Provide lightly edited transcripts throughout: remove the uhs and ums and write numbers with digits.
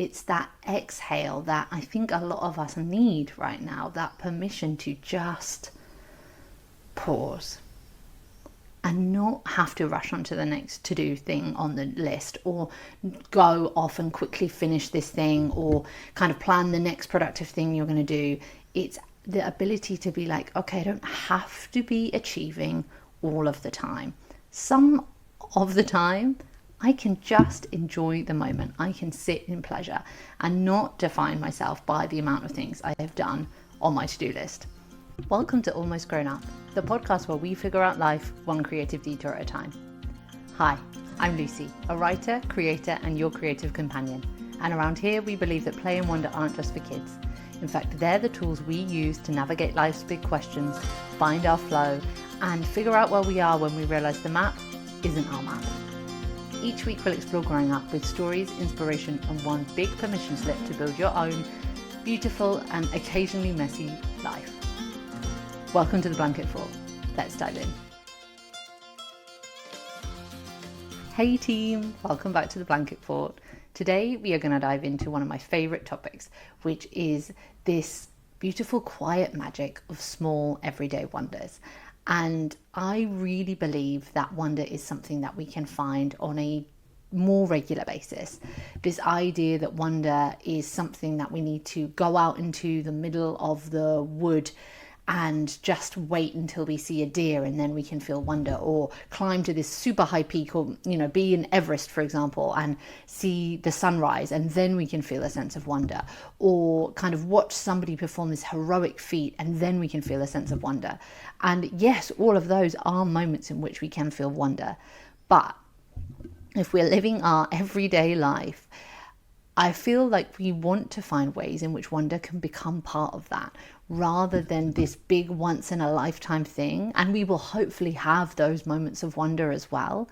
It's that exhale that I think a lot of us need right now, that permission to just pause and not have to rush on to the next to-do thing on the list, or go off and quickly finish this thing, or kind of plan the next productive thing you're going to do. It's the ability to be like, okay, I don't have to be achieving all of the time. Some of the time, I can just enjoy the moment. I can sit in pleasure and not define myself by the amount of things I have done on my to-do list. Welcome to Almost Grown Up, the podcast where we figure out life one creative detour at a time. Hi, I'm Lucie, a writer, creator, and your creative companion. And around here, we believe that play and wonder aren't just for kids. In fact, they're the tools we use to navigate life's big questions, find our flow, and figure out where we are when we realize the map isn't our map. Each week we'll explore growing up with stories, inspiration, and one big permission slip to build your own beautiful and occasionally messy life. Welcome to the Blanket Fort. Let's dive in. Hey team, welcome back to the Blanket Fort. Today we are going to dive into one of my favorite topics, which is this beautiful quiet magic of small everyday wonders. And I really believe that wonder is something that we can find on a more regular basis. This idea that wonder is something that we need to go out into the middle of the wood and just wait until we see a deer and then we can feel wonder, or climb to this super high peak, or be in Everest, for example, and see the sunrise and then we can feel a sense of wonder, or kind of watch somebody perform this heroic feat and then we can feel a sense of wonder. And yes, all of those are moments in which we can feel wonder. But if we're living our everyday life, I feel like we want to find ways in which wonder can become part of that, rather than this big once in a lifetime thing. And we will hopefully have those moments of wonder as well.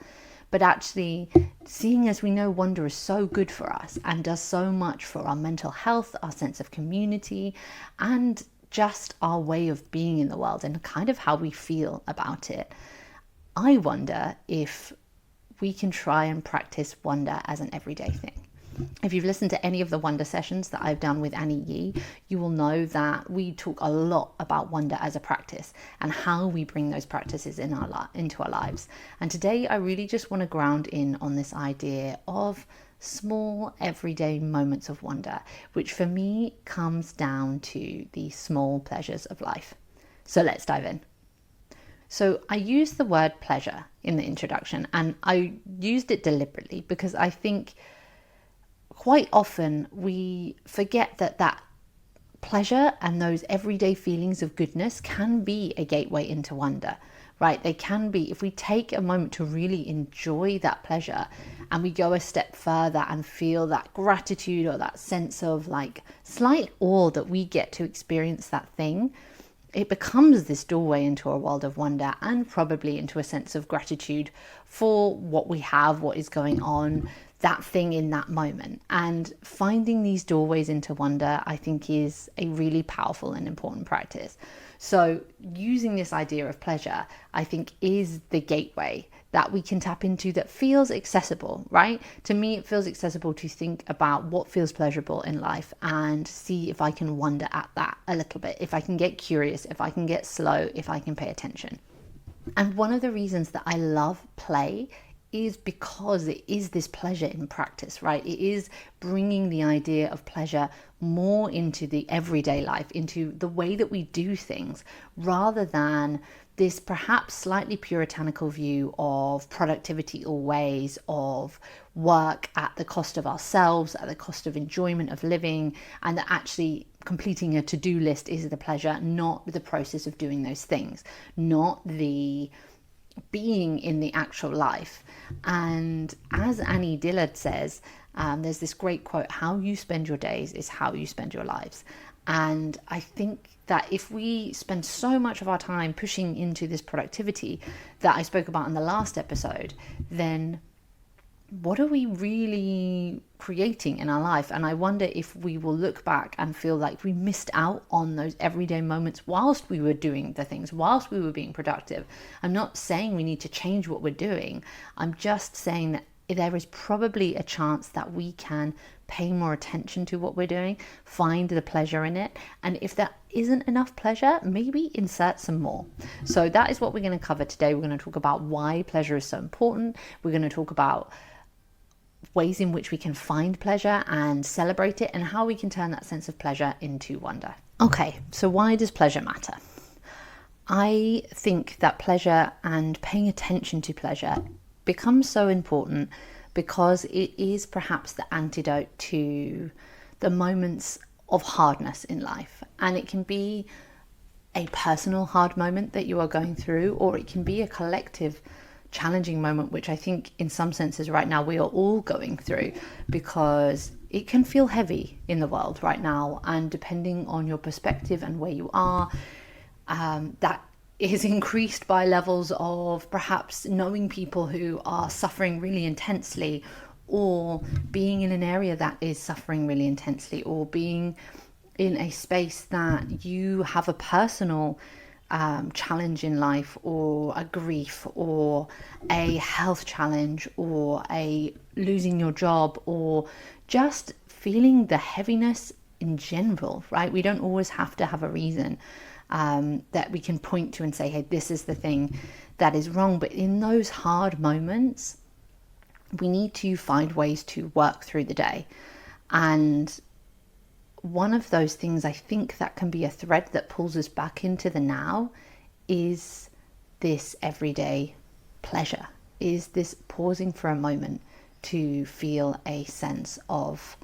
But actually, seeing as we know wonder is so good for us and does so much for our mental health, our sense of community, and just our way of being in the world and kind of how we feel about it, I wonder if we can try and practice wonder as an everyday thing. If you've listened to any of the wonder sessions that I've done with Annie Yee, you will know that we talk a lot about wonder as a practice and how we bring those practices into our lives. And today I really just want to ground in on this idea of small everyday moments of wonder, which for me comes down to the small pleasures of life. So let's dive in. So I used the word pleasure in the introduction, and I used it deliberately because I think quite often we forget that pleasure and those everyday feelings of goodness can be a gateway into wonder, right? They can be, if we take a moment to really enjoy that pleasure and we go a step further and feel that gratitude or that sense of like slight awe that we get to experience that thing, it becomes this doorway into a world of wonder and probably into a sense of gratitude for what we have, what is going on, that thing in that moment. And finding these doorways into wonder, I think, is a really powerful and important practice. So using this idea of pleasure, I think, is the gateway that we can tap into that feels accessible, right? To me, it feels accessible to think about what feels pleasurable in life and see if I can wonder at that a little bit, if I can get curious, if I can get slow, if I can pay attention. And one of the reasons that I love play is because it is this pleasure in practice, right? It is bringing the idea of pleasure more into the everyday life, into the way that we do things, rather than this perhaps slightly puritanical view of productivity or ways of work at the cost of ourselves, at the cost of enjoyment of living, and that actually completing a to-do list is the pleasure, not the process of doing those things, not the being in the actual life. And as Annie Dillard says, there's this great quote, how you spend your days is how you spend your lives. And I think that if we spend so much of our time pushing into this productivity that I spoke about in the last episode, then what are we really creating in our life? And I wonder if we will look back and feel like we missed out on those everyday moments whilst we were doing the things, whilst we were being productive. I'm not saying we need to change what we're doing. I'm just saying that there is probably a chance that we can pay more attention to what we're doing, find the pleasure in it. And if that isn't enough pleasure, maybe insert some more. So that is what we're going to cover today. We're going to talk about why pleasure is so important. We're going to talk about ways in which we can find pleasure and celebrate it, and how we can turn that sense of pleasure into wonder. Okay, so why does pleasure matter? I think that pleasure and paying attention to pleasure becomes so important because it is perhaps the antidote to the moments of hardness in life. And it can be a personal hard moment that you are going through, or it can be a collective challenging moment, which I think in some senses right now we are all going through, because it can feel heavy in the world right now. And depending on your perspective and where you are, that is increased by levels of perhaps knowing people who are suffering really intensely, or being in an area that is suffering really intensely, or being in a space that you have a personal challenge in life, or a grief, or a health challenge, or a losing your job, or just feeling the heaviness in general, right? We don't always have to have a reason that we can point to and say, hey, this is the thing that is wrong. But in those hard moments, we need to find ways to work through the day. And one of those things I think that can be a thread that pulls us back into the now is this everyday pleasure, is this pausing for a moment to feel a sense of,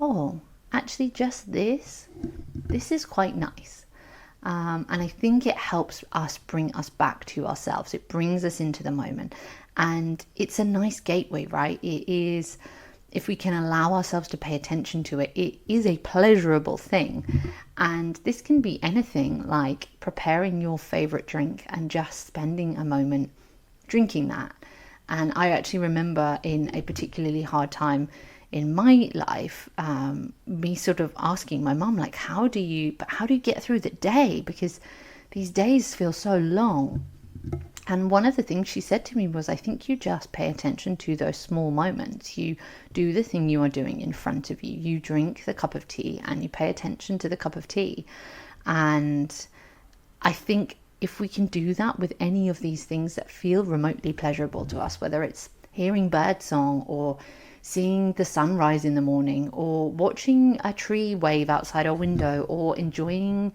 oh, actually just this is quite nice. And I think it helps us bring us back to ourselves. It brings us into the moment. And it's a nice gateway, right? It is, if we can allow ourselves to pay attention to it, it is a pleasurable thing. And this can be anything like preparing your favorite drink and just spending a moment drinking that. And I actually remember in a particularly hard time in my life, me sort of asking my mum, like, how do you get through the day? Because these days feel so long. And one of the things she said to me was, I think you just pay attention to those small moments. You do the thing you are doing in front of you. You drink the cup of tea and you pay attention to the cup of tea. And I think if we can do that with any of these things that feel remotely pleasurable to us, whether it's hearing birdsong, or seeing the sunrise in the morning, or watching a tree wave outside our window, or enjoying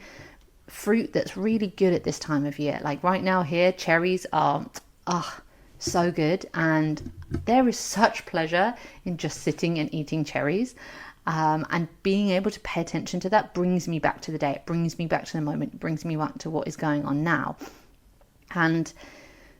fruit that's really good at this time of year. Like right now here, cherries are so good, and there is such pleasure in just sitting and eating cherries, and being able to pay attention to that brings me back to the day. It brings me back to the moment. It brings me back to what is going on now. And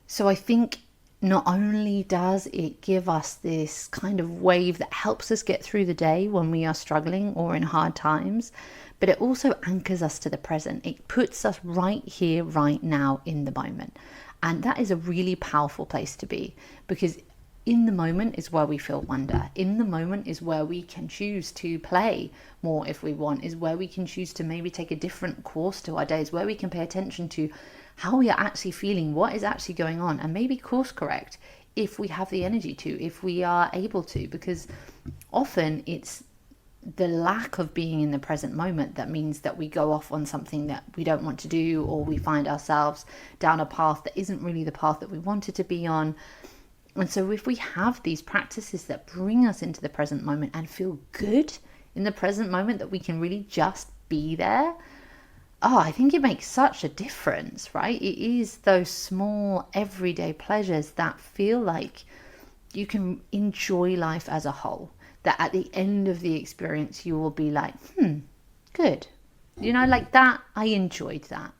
so I think not only does it give us this kind of wave that helps us get through the day when we are struggling or in hard times, but it also anchors us to the present. It puts us right here, right now in the moment. And that is a really powerful place to be, because in the moment is where we feel wonder. In the moment is where we can choose to play more if we want, is where we can choose to maybe take a different course to our days, where we can pay attention to how we are actually feeling, what is actually going on, and maybe course correct if we have the energy to, if we are able to, because often it's the lack of being in the present moment that means that we go off on something that we don't want to do, or we find ourselves down a path that isn't really the path that we wanted to be on. And so if we have these practices that bring us into the present moment and feel good in the present moment, that we can really just be there, I think it makes such a difference, right? It is those small everyday pleasures that feel like you can enjoy life as a whole, that at the end of the experience you will be like, good. You know, like that, I enjoyed that.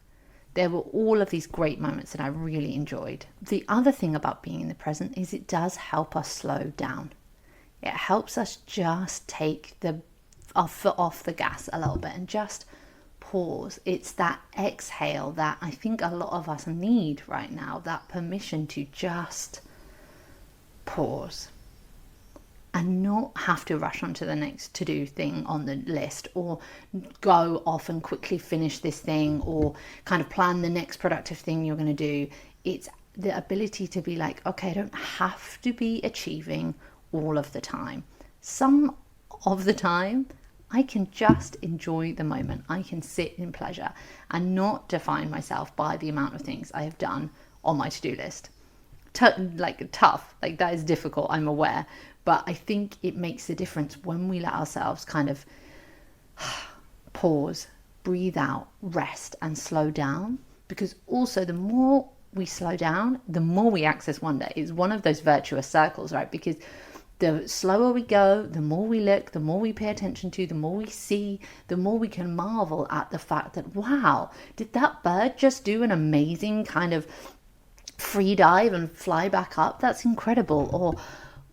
There were all of these great moments that I really enjoyed. The other thing about being in the present is it does help us slow down. It helps us just take our foot off the gas a little bit and just pause. It's that exhale that I think a lot of us need right now, that permission to just pause and not have to rush on to the next to-do thing on the list, or go off and quickly finish this thing, or kind of plan the next productive thing you're going to do. It's the ability to be like, okay, I don't have to be achieving all of the time. Some of the time, I can just enjoy the moment. I can sit in pleasure and not define myself by the amount of things I have done on my to-do list. Tough, like that is difficult, I'm aware, but I think it makes a difference when we let ourselves kind of pause, breathe out, rest, and slow down. Because also, the more we slow down, the more we access wonder. It's one of those virtuous circles, right? Because the slower we go, the more we look, the more we pay attention to, the more we see, the more we can marvel at the fact that, wow, did that bird just do an amazing kind of free dive and fly back up? That's incredible. Or,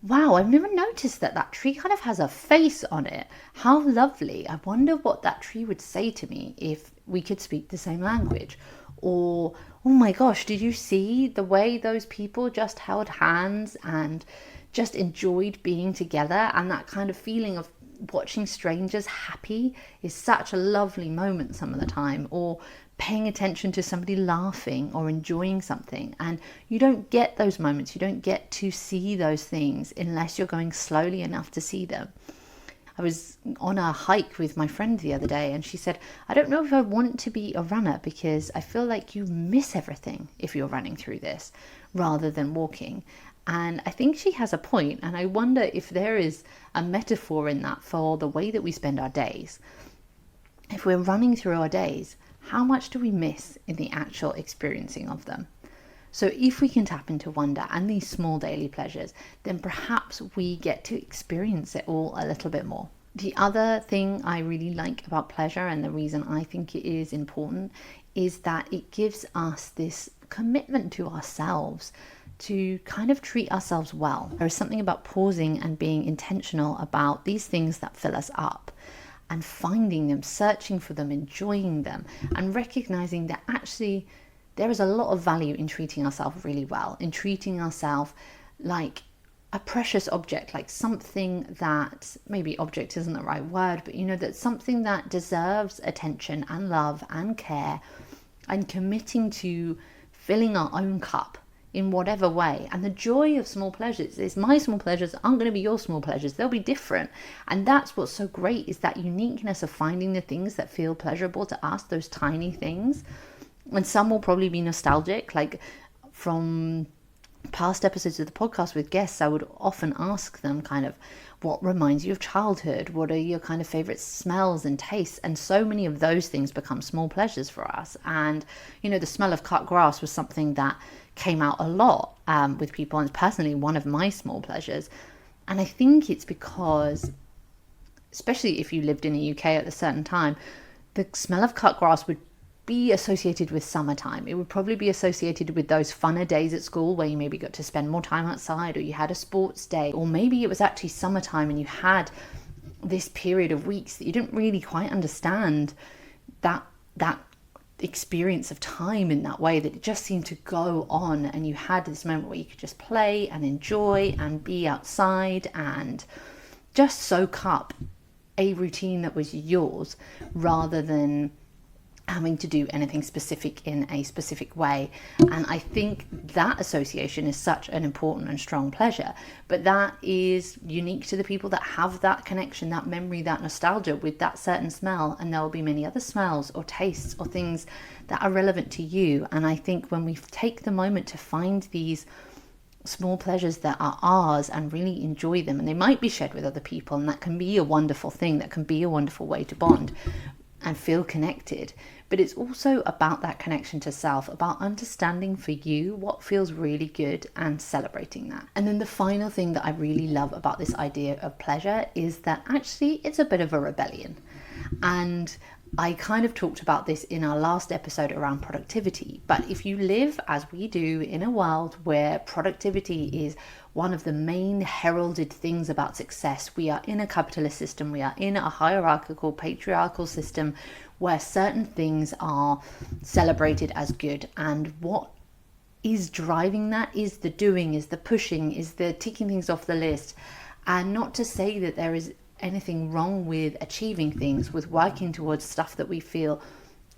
wow, I've never noticed that that tree kind of has a face on it. How lovely. I wonder what that tree would say to me if we could speak the same language. Or, oh my gosh, did you see the way those people just held hands and just enjoyed being together? And that kind of feeling of watching strangers happy is such a lovely moment some of the time. Or paying attention to somebody laughing or enjoying something. And you don't get those moments, you don't get to see those things unless you're going slowly enough to see them. I was on a hike with my friend the other day, and she said, I don't know if I want to be a runner because I feel like you miss everything if you're running through this rather than walking. And I think she has a point, and I wonder if there is a metaphor in that for the way that we spend our days. If we're running through our days, how much do we miss in the actual experiencing of them? So if we can tap into wonder and these small daily pleasures, then perhaps we get to experience it all a little bit more. The other thing I really like about pleasure, and the reason I think it is important, is that it gives us this commitment to ourselves to kind of treat ourselves well. There is something about pausing and being intentional about these things that fill us up, and finding them, searching for them, enjoying them, and recognizing that actually there is a lot of value in treating ourselves really well, in treating ourselves like a precious object, like something that, maybe object isn't the right word, but that something that deserves attention and love and care, and committing to filling our own cup in whatever way. And the joy of small pleasures is my small pleasures aren't going to be your small pleasures. They'll be different. And that's what's so great, is that uniqueness of finding the things that feel pleasurable to us, those tiny things. And some will probably be nostalgic, like from past episodes of the podcast with guests, I would often ask them kind of, what reminds you of childhood? What are your kind of favorite smells and tastes? And so many of those things become small pleasures for us. And, the smell of cut grass was something that came out a lot with people, and it's personally one of my small pleasures. And I think it's because, especially if you lived in the UK at a certain time, the smell of cut grass would be associated with summertime. It would probably be associated with those funner days at school where you maybe got to spend more time outside, or you had a sports day, or maybe it was actually summertime and you had this period of weeks that you didn't really quite understand that experience of time in that way, that it just seemed to go on, and you had this moment where you could just play and enjoy and be outside and just soak up a routine that was yours, rather than having to do anything specific in a specific way. And I think that association is such an important and strong pleasure, but that is unique to the people that have that connection, that memory, that nostalgia with that certain smell. And there will be many other smells or tastes or things that are relevant to you. And I think when we take the moment to find these small pleasures that are ours and really enjoy them, and they might be shared with other people, and that can be a wonderful thing, that can be a wonderful way to bond and feel connected. But it's also about that connection to self, about understanding for you what feels really good and celebrating that. And then the final thing that I really love about this idea of pleasure is that actually it's a bit of a rebellion. And I kind of talked about this in our last episode around productivity. But if you live as we do in a world where productivity is one of the main heralded things about success, we are in a capitalist system, we are in a hierarchical, patriarchal system where certain things are celebrated as good. And what is driving that is the doing, is the pushing, is the ticking things off the list. And not to say that there is anything wrong with achieving things, with working towards stuff that we feel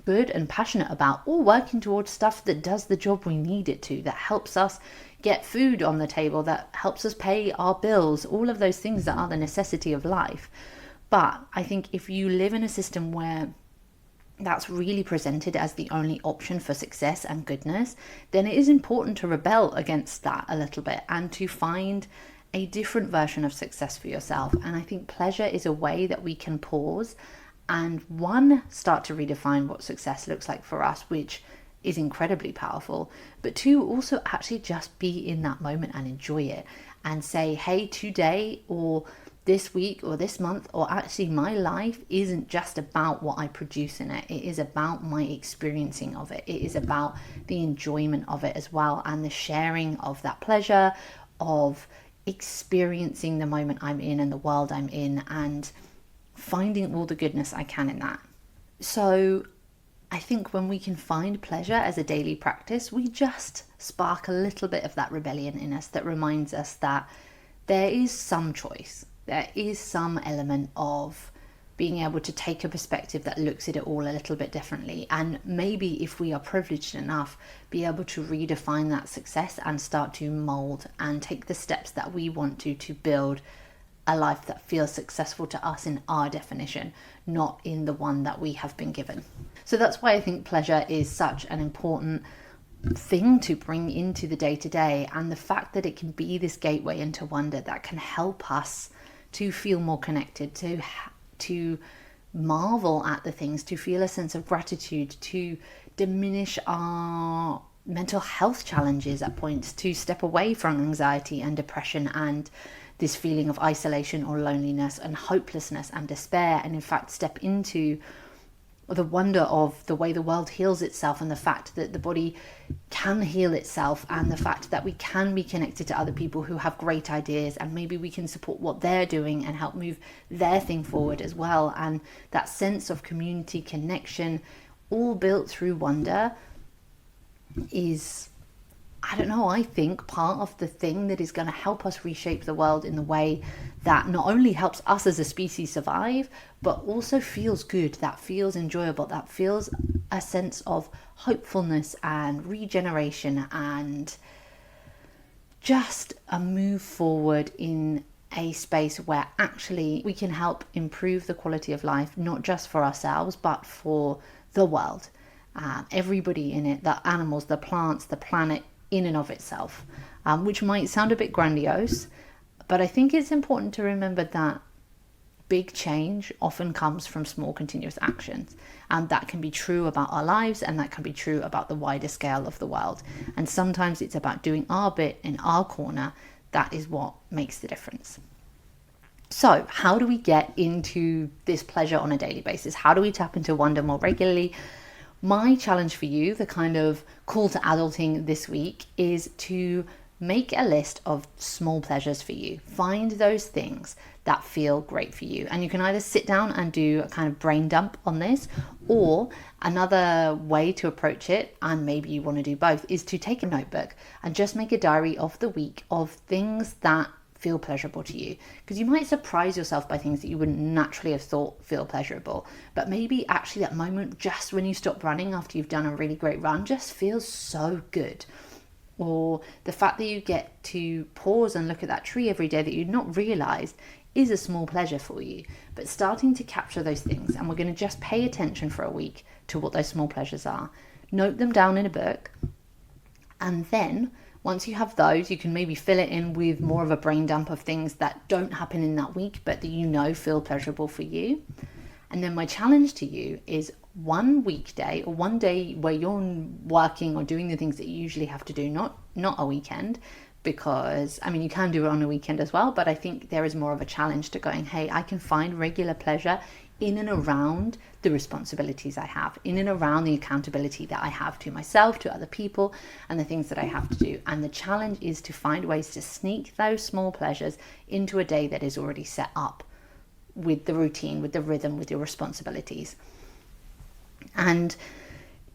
good and passionate about, or working towards stuff that does the job we need it to, that helps us get food on the table, that helps us pay our bills, all of those things that are the necessity of life. But I think if you live in a system where that's really presented as the only option for success and goodness, then it is important to rebel against that a little bit and to find a different version of success for yourself. And I think pleasure is a way that we can pause and, one, start to redefine what success looks like for us, which is incredibly powerful, but two, also actually just be in that moment and enjoy it and say, hey, today or this week or this month, or actually my life isn't just about what I produce in it. It is about my experiencing of it. It is about the enjoyment of it as well, and the sharing of that pleasure, of experiencing the moment I'm in and the world I'm in, and finding all the goodness I can in that. So I think when we can find pleasure as a daily practice, we just spark a little bit of that rebellion in us that reminds us that there is some choice. There is some element of being able to take a perspective that looks at it all a little bit differently. And maybe if we are privileged enough, be able to redefine that success and start to mold and take the steps that we want to build a life that feels successful to us in our definition, not in the one that we have been given. So that's why I think pleasure is such an important thing to bring into the day-to-day, and the fact that it can be this gateway into wonder that can help us to feel more connected, to marvel at the things, to feel a sense of gratitude, to diminish our mental health challenges at points, to step away from anxiety and depression and this feeling of isolation or loneliness and hopelessness and despair, and in fact step into the wonder of the way the world heals itself, and the fact that the body can heal itself, and the fact that we can be connected to other people who have great ideas, and maybe we can support what they're doing and help move their thing forward as well. And that sense of community connection, all built through wonder, is, I don't know, I think part of the thing that is going to help us reshape the world in the way that not only helps us as a species survive, but also feels good, that feels enjoyable, that feels a sense of hopefulness and regeneration, and just a move forward in a space where actually we can help improve the quality of life, not just for ourselves, but for the world, everybody in it, the animals, the plants, the planet, in and of itself, which might sound a bit grandiose, but I think it's important to remember that big change often comes from small continuous actions, and that can be true about our lives, and that can be true about the wider scale of the world. And sometimes it's about doing our bit in our corner. That is what makes the difference. So how do we get into this pleasure on a daily basis? How do we tap into wonder more regularly? My challenge for you, the kind of call to adulting this week, is to make a list of small pleasures for you. Find those things that feel great for you. And you can either sit down and do a kind of brain dump on this, or another way to approach it, and maybe you want to do both, is to take a notebook and just make a diary of the week of things that feel pleasurable to you, because you might surprise yourself by things that you wouldn't naturally have thought feel pleasurable, but maybe actually that moment just when you stop running after you've done a really great run just feels so good. Or the fact that you get to pause and look at that tree every day that you'd not realized is a small pleasure for you. But starting to capture those things, and we're going to just pay attention for a week to what those small pleasures are, note them down in a book, and then once you have those, you can maybe fill it in with more of a brain dump of things that don't happen in that week, but that you know feel pleasurable for you. And then my challenge to you is one weekday, or one day where you're working or doing the things that you usually have to do, not a weekend, because I mean, you can do it on a weekend as well, but I think there is more of a challenge to going, hey, I can find regular pleasure in and around the responsibilities I have, in and around the accountability that I have to myself, to other people, and the things that I have to do. And the challenge is to find ways to sneak those small pleasures into a day that is already set up with the routine, with the rhythm, with your responsibilities. And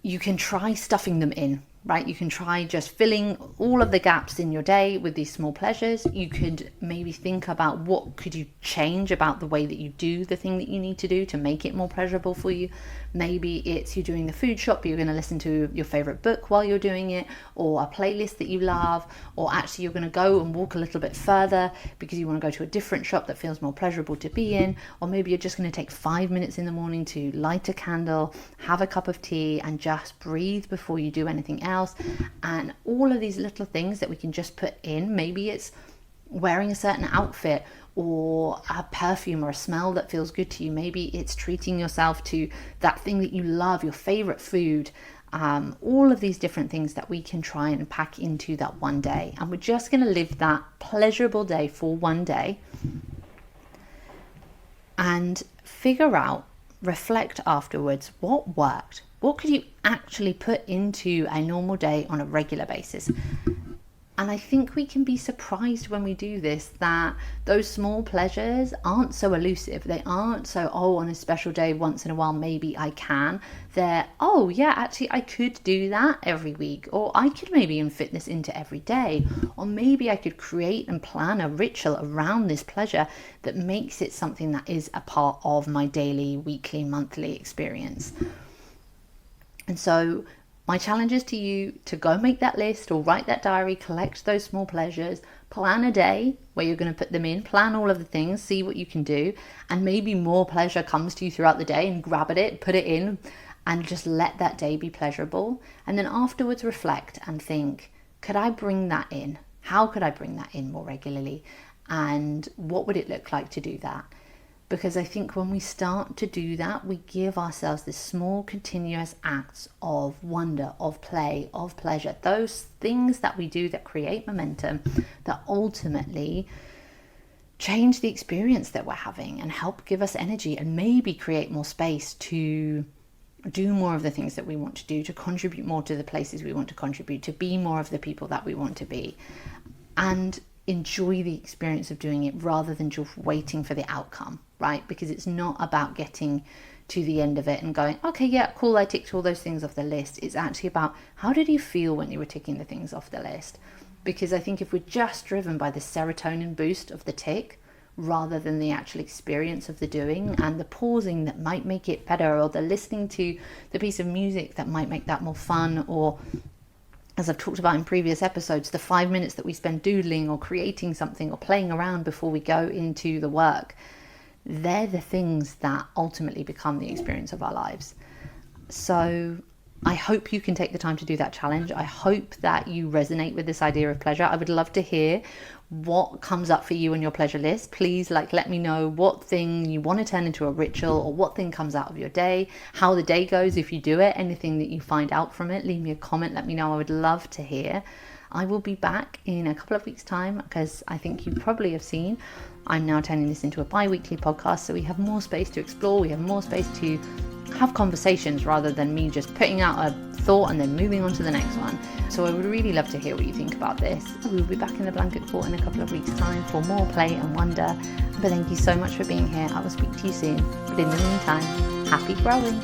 you can try stuffing them in. right? You can try just filling all of the gaps in your day with these small pleasures. You could maybe think about what could you change about the way that you do the thing that you need to do to make it more pleasurable for you. Maybe it's you're doing the food shop, but you're going to listen to your favorite book while you're doing it, or a playlist that you love, or actually you're going to go and walk a little bit further because you want to go to a different shop that feels more pleasurable to be in. Or maybe you're just going to take 5 minutes in the morning to light a candle, have a cup of tea, and just breathe before you do anything else. And all of these little things that we can just put in. Maybe it's wearing a certain outfit, or a perfume or a smell that feels good to you. Maybe it's treating yourself to that thing that you love, your favorite food. All of these different things that we can try and pack into that one day. And we're just going to live that pleasurable day for one day and figure out, reflect afterwards, what worked. What could you actually put into a normal day on a regular basis? And I think we can be surprised when we do this that those small pleasures aren't so elusive. They aren't so, oh, on a special day once in a while, maybe I can. They're, oh yeah, actually I could do that every week. Or I could maybe even fit this into every day. Or maybe I could create and plan a ritual around this pleasure that makes it something that is a part of my daily, weekly, monthly experience. And so my challenge is to you to go make that list or write that diary, collect those small pleasures, plan a day where you're going to put them in, plan all of the things, see what you can do, and maybe more pleasure comes to you throughout the day, and grab at it, put it in, and just let that day be pleasurable. And then afterwards reflect and think, could I bring that in? How could I bring that in more regularly? And what would it look like to do that? Because I think when we start to do that, we give ourselves this small continuous acts of wonder, of play, of pleasure, those things that we do that create momentum, that ultimately change the experience that we're having and help give us energy and maybe create more space to do more of the things that we want to do, to contribute more to the places we want to contribute, to be more of the people that we want to be. And enjoy the experience of doing it rather than just waiting for the outcome, right? Because it's not about getting to the end of it and going, okay, yeah, cool, I ticked all those things off the list. It's actually about, how did you feel when you were ticking the things off the list? Because I think if we're just driven by the serotonin boost of the tick rather than the actual experience of the doing and the pausing that might make it better, or the listening to the piece of music that might make that more fun, or as I've talked about in previous episodes, the 5 minutes that we spend doodling or creating something or playing around before we go into the work, they're the things that ultimately become the experience of our lives. So I hope you can take the time to do that challenge. I hope that you resonate with this idea of pleasure. I would love to hear what comes up for you on your pleasure list. Please let me know what thing you want to turn into a ritual, or what thing comes out of your day, how the day goes if you do it, anything that you find out from it. Leave me a comment, let me know. I would love to hear. I will be back in a couple of weeks' time, because I think you probably have seen I'm now turning this into a bi-weekly podcast, so we have more space to explore, we have more space to have conversations rather than me just putting out a thought and then moving on to the next one. So I would really love to hear what you think about this. We'll be back in the blanket fort in a couple of weeks' time for more play and wonder. But thank you so much for being here. I will speak to you soon. But in the meantime, happy growing.